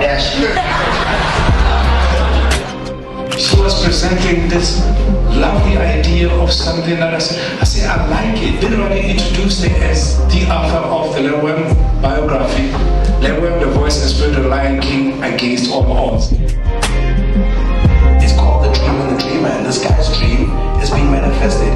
Kardashian. She was presenting this lovely idea of something that I said, I like it. Didn't really introduce it as the author of the Lebo M biography, Lebo M, the voice and spirit of the Lion King against all odds. It's called The Dream and the Dreamer, and this guy's dream is being manifested.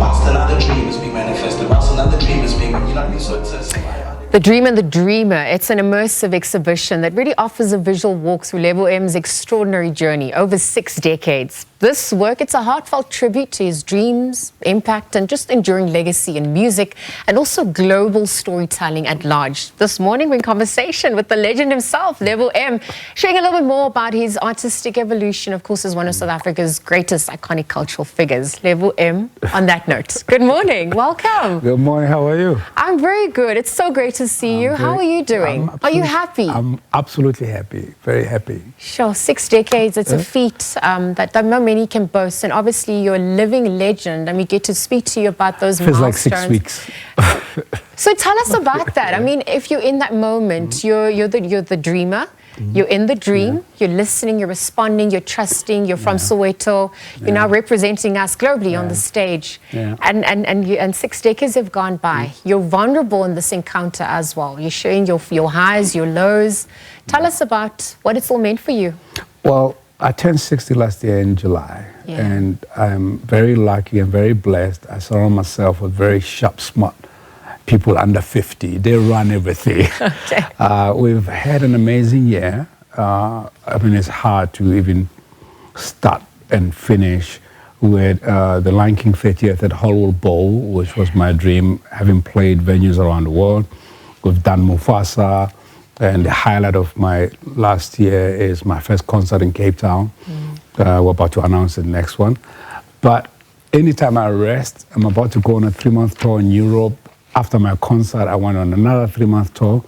Whilst another dream is being manifested, whilst another dream is being, you know what I mean? So it's a symbiotic. The Dream and the Dreamer, it's an immersive exhibition that really offers a visual walk through Lebo M's extraordinary journey over 6 decades. This work, it's a heartfelt tribute to his dreams, impact, and just enduring legacy in music, and also global storytelling at large. This morning, we're in conversation with the legend himself, Lebo M, sharing a little bit more about his artistic evolution, of course, as one of South Africa's greatest iconic cultural figures. Lebo M, on that note, good morning, welcome. Good morning, how are you? I'm very good. It's so great to see you. How are you doing? Are you happy? I'm absolutely happy, very happy. Sure, 6 decades, it's a feat that not many can boast, and obviously you're a living legend, and we get to speak to you about those Feels milestones. like 6 weeks. So tell us about that. I mean, if you're in that moment, you're the dreamer, you're in the dream, you're listening, you're responding, you're trusting, you're from Soweto, you're now representing us globally on the stage. And 6 decades have gone by. You're vulnerable in this encounter as well. You're sharing your highs, your lows. Tell us about what it's all meant for you. Well, I turned 60 last year in July, and I'm very lucky and very blessed. I surround myself with very sharp, smart people under 50. They run everything. We've had an amazing year. I mean, it's hard to even start and finish with the Lion King 30th at Hollywood Bowl, which was my dream, having played venues around the world. We've done Mufasa, and the highlight of my last year is my first concert in Cape Town. We're about to announce the next one. But anytime I rest, I'm about to go on a 3-month tour in Europe. After my concert, I went on another 3-month tour.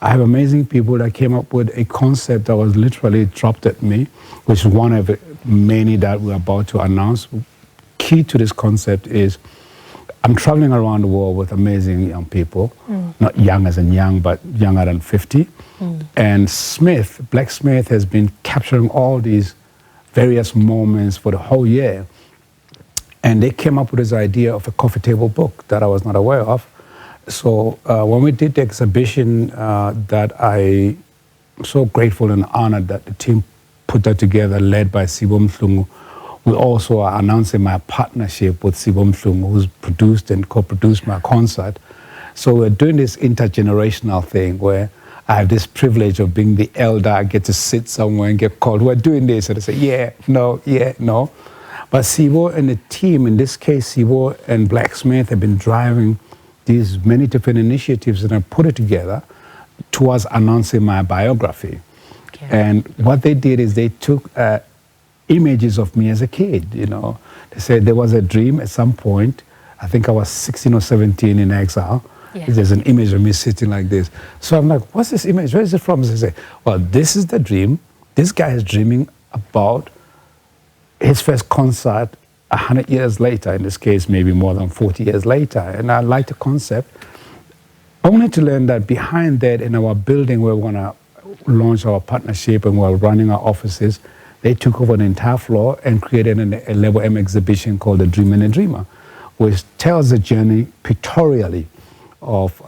I have amazing people that came up with a concept that was literally dropped at me, which is one of many that we're about to announce. Key to this concept is I'm traveling around the world with amazing young people, not young as in young, but younger than 50. And Black Smith has been capturing all these various moments for the whole year. And they came up with this idea of a coffee table book that I was not aware of. So when we did the exhibition, that I'm so grateful and honored that the team put that together, led by Lebo M. We also are announcing my partnership with Lebo M, who's produced and co-produced my concert. So we're doing this intergenerational thing where I have this privilege of being the elder. I get to sit somewhere and get called, we're doing this. And I say, yeah, no. But Lebo and the team, in this case, Lebo and Black Smith, have been driving these many different initiatives, and I put it together towards announcing my biography. And what they did is they took images of me as a kid, you know. They said there was a dream at some point. I think I was 16 or 17 in exile. There's an image of me sitting like this. So I'm like, what's this image? Where is it from? So they say, well, this is the dream. This guy is dreaming about his first concert 100 years later, in this case, maybe more than 40 years later. And I like the concept, only to learn that behind that, in our building where we're going to launch our partnership and we're running our offices, they took over the entire floor and created a Lebo M exhibition called The Dream and the Dreamer, which tells the journey pictorially of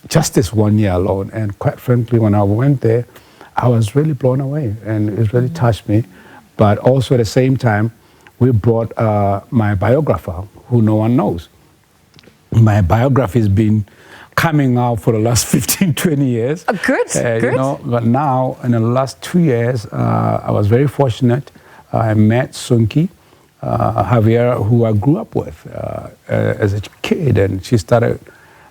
just this 1 year alone. And quite frankly, when I went there, I was really blown away, and it really touched me. But also at the same time, we brought my biographer, who no one knows. My biography has been coming out for the last 15, 20 years. Good. You know, but now, in the last 2 years, I was very fortunate. I met Sunki Javier, who I grew up with as a kid, and she started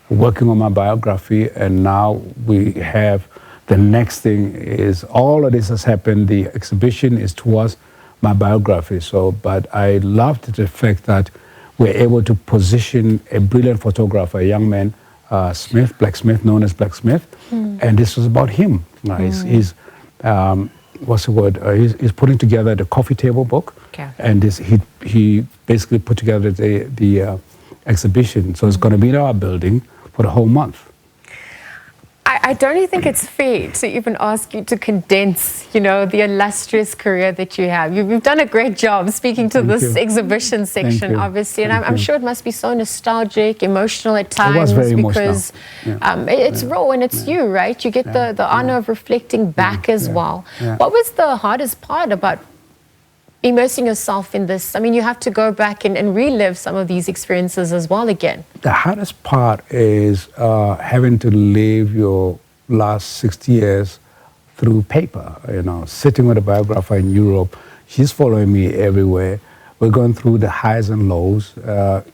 working on my biography, and now we have the next thing is all of this has happened. The exhibition is towards my biography. So, but I loved the fact that we're able to position a brilliant photographer, a young man, Black Smith, known as Black Smith, and this was about him. He's what's the word? He's putting together the coffee table book, and he basically put together the exhibition. So it's going to be in our building for the whole month. I don't even think it's fair to even ask you to condense, you know, the illustrious career that you have. You've done a great job speaking to this exhibition section, obviously, and I'm sure it must be so nostalgic, emotional at times, because it's raw and it's you, right? You get the honor of reflecting back as well. What was the hardest part about immersing yourself in this? I mean, you have to go back and relive some of these experiences as well again. The hardest part is having to live your last 60 years through paper, you know, sitting with a biographer in Europe. She's following me everywhere. We're going through the highs and lows.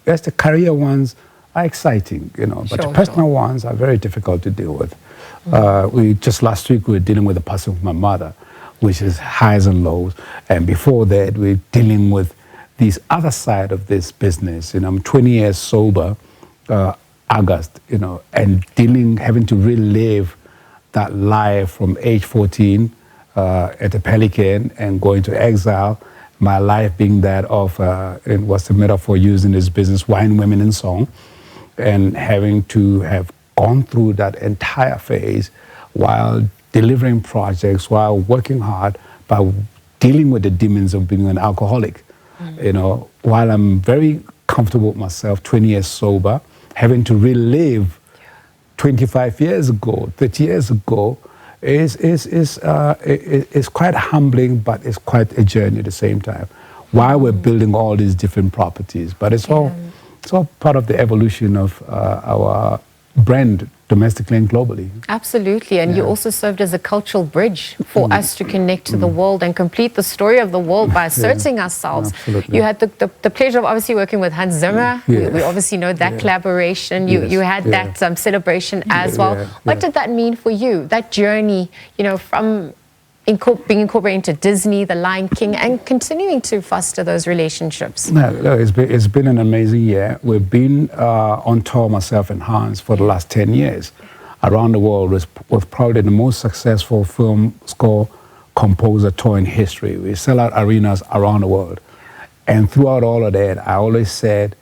Yes, the career ones are exciting, you know, but the personal ones are very difficult to deal with. Just last week, we were dealing with the passing of my mother, which is highs and lows. And before that, we're dealing with this other side of this business. You know, I'm 20 years sober, August, you know, and having to relive that life from age 14 at the Pelican and going to exile. My life being that of, it was the metaphor used in this business, wine, women, and song, and having to have gone through that entire phase while delivering projects, while working hard, by dealing with the demons of being an alcoholic. You know, while I'm very comfortable with myself, 20 years sober, having to relive 25 years ago, 30 years ago, is quite humbling, but it's quite a journey at the same time. While we're building all these different properties, but it's all part of the evolution of our brand, domestically and globally. Absolutely, and you also served as a cultural bridge for us to connect to the world and complete the story of the world by asserting ourselves. Absolutely. You had the pleasure of obviously working with Hans Zimmer. We obviously know that collaboration. You had that celebration as well. What did that mean for you, that journey, you know, from being incorporated into Disney, The Lion King, and continuing to foster those relationships? No, it's been an amazing year. We've been on tour, myself and Hans, for the last 10 years around the world. It was probably the most successful film score composer tour in history. We sell out arenas around the world. And throughout all of that, I always said,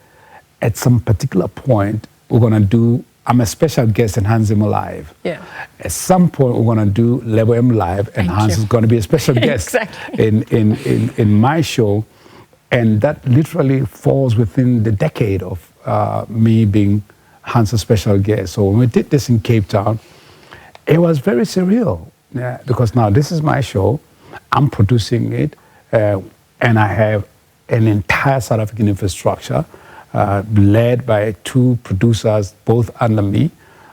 at some particular point, we're going to do, I'm a special guest in Hans Zimmer Live. At some point, we're going to do Lebo M Live, and Hans is going to be a special guest in my show. And that literally falls within the decade of me being Hans' special guest. So when we did this in Cape Town, it was very surreal. Because now this is my show, I'm producing it, and I have an entire South African infrastructure led by two producers, both under me,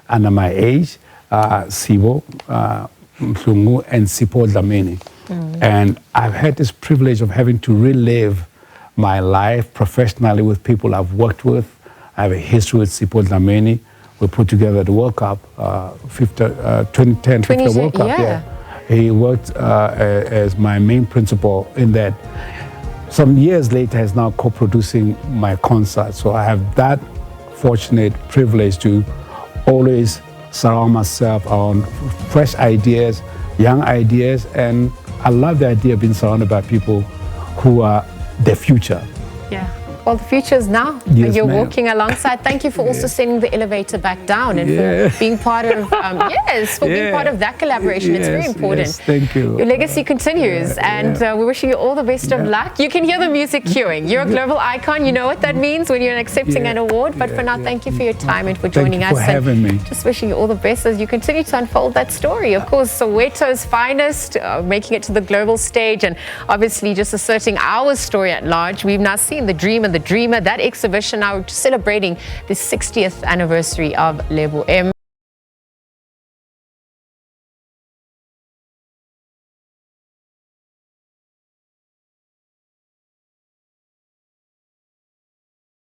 under my age, Sibo Mhlungu and Sipho Dlamini. And I've had this privilege of having to relive my life professionally with people I've worked with. I have a history with Sipho Dlamini. We put together the World Cup, 2010 FIFA World Cup. He worked as my main principal in that. Some years later, he's now co-producing my concert. So I have that fortunate privilege to always surround myself on fresh ideas, young ideas, and I love the idea of being surrounded by people who are the future. Well, the future is now. You're walking alongside. Thank you for also sending the elevator back down and for being part of, being part of that collaboration. It's very important. Thank you. Your legacy continues, and we're wishing you all the best of luck. You can hear the music cueing. You're a global icon. You know what that means when you're accepting an award. But for now, thank you for your time and for joining us. Thank you for having me. Just wishing you all the best as you continue to unfold that story. Of course, Soweto's finest, making it to the global stage, and obviously just asserting our story at large. We've now seen The Dream and the Dreamer, that exhibition now celebrating the 60th anniversary of Lebo M.